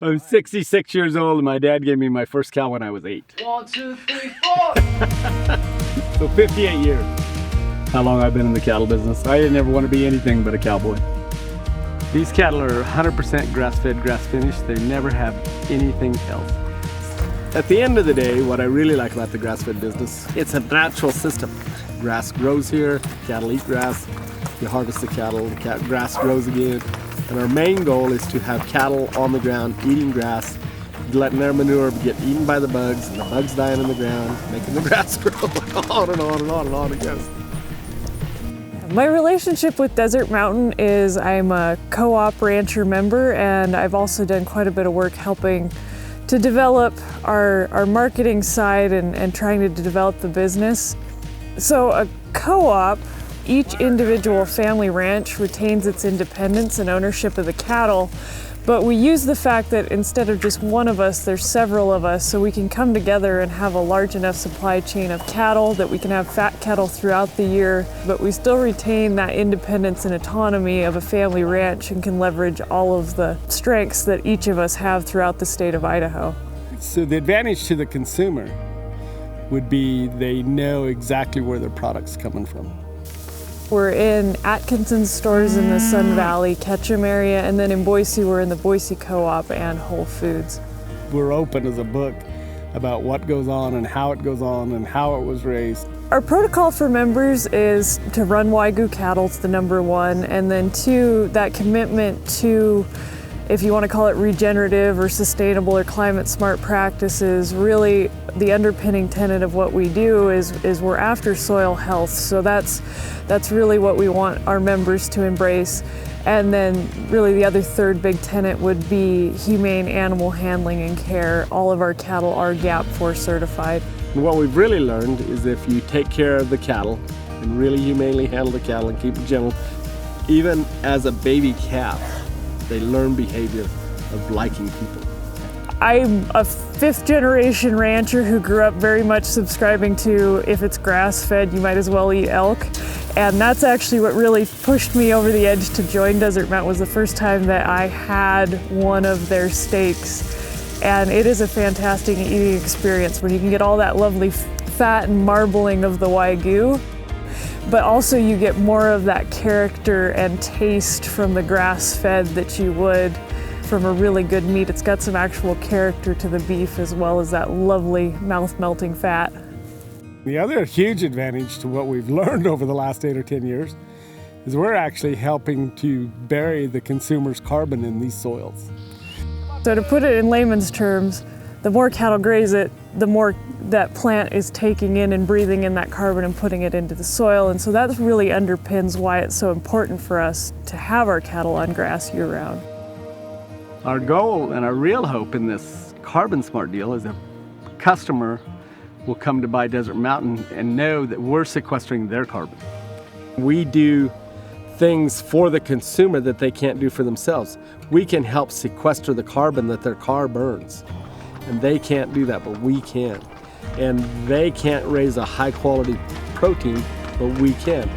I'm 66 years old and my dad gave me my first cow when I was 8. 1, 2, 3, 4. So 58 years. How long I've been in the cattle business. I didn't ever want to be anything but a cowboy. These cattle are 100% grass-fed, grass-finished. They never have anything else. At the end of the day, what I really like about the grass-fed business, it's a natural system. Grass grows here, cattle eat grass, you harvest the cattle, grass grows again. And our main goal is to have cattle on the ground eating grass, letting their manure get eaten by the bugs, and the bugs dying in the ground, making the grass grow, on and on and on and on it goes. My relationship with Desert Mountain is I'm a co-op rancher member, and I've also done quite a bit of work helping to develop our marketing side and trying to develop the business. So a co-op, each individual family ranch retains its independence and ownership of the cattle, but we use the fact that instead of just one of us, there's several of us, so we can come together and have a large enough supply chain of cattle that we can have fat cattle throughout the year, but we still retain that independence and autonomy of a family ranch and can leverage all of the strengths that each of us have throughout the state of Idaho. So the advantage to the consumer would be they know exactly where their product's coming from. We're in Atkinson's stores in the Sun Valley, Ketchum area, and then in Boise, we're in the Boise Co-op and Whole Foods. We're open as a book about what goes on and how it goes on and how it was raised. Our protocol for members is to run Wagyu cattle, it's the number one, and then two, that commitment to, if you want to call it regenerative or sustainable or climate smart practices, really the underpinning tenet of what we do is we're after soil health. So that's really what we want our members to embrace. And then really the other third big tenet would be humane animal handling and care. All of our cattle are GAP 4 certified. And what we've really learned is if you take care of the cattle and really humanely handle the cattle and keep it gentle, even as a baby calf, they learn behavior of liking people. I'm a 5th generation rancher who grew up very much subscribing to, if it's grass-fed, you might as well eat elk. And that's actually what really pushed me over the edge to join Desert Mountain, was the first time that I had one of their steaks. And it is a fantastic eating experience when you can get all that lovely fat and marbling of the Wagyu, but also you get more of that character and taste from the grass-fed that you would from a really good meat. It's got some actual character to the beef as well as that lovely mouth-melting fat. The other huge advantage to what we've learned over the last 8 or 10 years is we're actually helping to bury the consumer's carbon in these soils. So to put it in layman's terms, the more cattle graze it, the more that plant is taking in and breathing in that carbon and putting it into the soil. And so that really underpins why it's so important for us to have our cattle on grass year-round. Our goal and our real hope in this carbon smart deal is a customer will come to buy Desert Mountain and know that we're sequestering their carbon. We do things for the consumer that they can't do for themselves. We can help sequester the carbon that their car burns. And they can't do that, but we can. And they can't raise a high quality protein, but we can.